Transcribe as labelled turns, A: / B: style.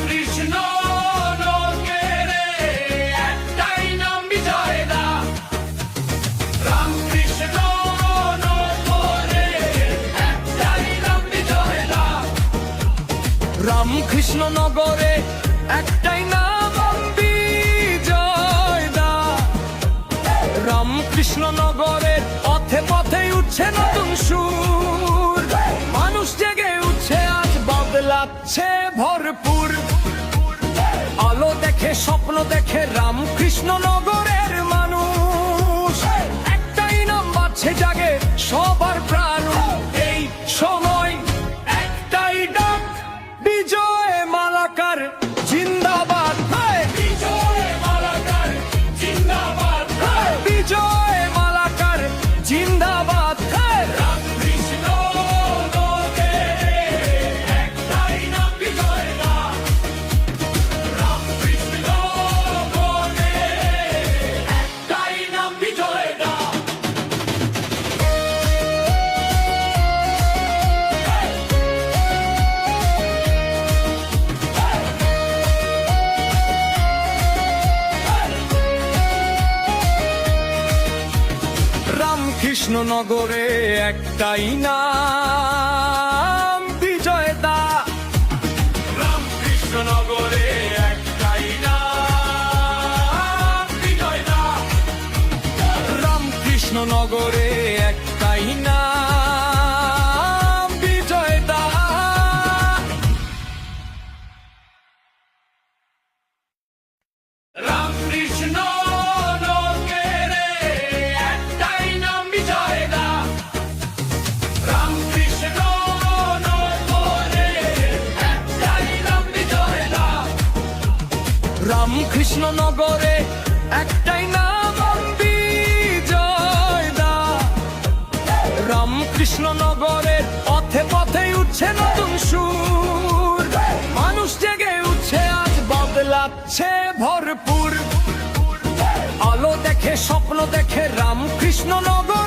A: কৃষ্ণ নগরে একটাই নাম বিজয় দা। রামকৃষ্ণ নগরে একটাই নাম বিজয় দা।
B: রামকৃষ্ণ নগরে একটাই নাম বিজয় দা। রামকৃষ্ণ নগরের পথে পথে উঠছে নতুন সুর, মানুষ জেগে উঠছে আজ বদলাচ্ছে ভরপুর। আলো দেখে স্বপ্ন দেখে রামকৃষ্ণ নগরের মানুষ, একটাই নাম বাজছে জাগে সবার প্রাণ। এই সময় একটাই ডাক, বিজয় মালাকার জিন্দাবাদ।
A: বিজয় মালাকার জিন্দাবাদ।
B: বিজয় মালাকার জিন্দাবাদ।
A: রামকৃষ্ণ নগরে একটাই নাম বিজয় দা। রামকৃষ্ণ নগরে একটাই নাম বিজয় দা।
B: রামকৃষ্ণ নগরে একটাই নাম বিজয় দা।
A: রামকৃষ্ণ নগরে একটাই নাম বিজয় দা।
B: রামকৃষ্ণ নগরে একটাই নাম বিজয় দা।
A: রামকৃষ্ণ নগরে একটাই নাম বিজয় দা। রামকৃষ্ণ নগরে একটাই নাম বিজয় দা।
B: রামকৃষ্ণ নগরে একটাই নাম বিজয় দা। রামকৃষ্ণ নগরের পথে পথে উঠছে নতুন সুর, মানুষ জেগে উঠছে আজ বদলাচ্ছে ভরপুর। আলো দেখে স্বপ্ন দেখে রামকৃষ্ণ নগর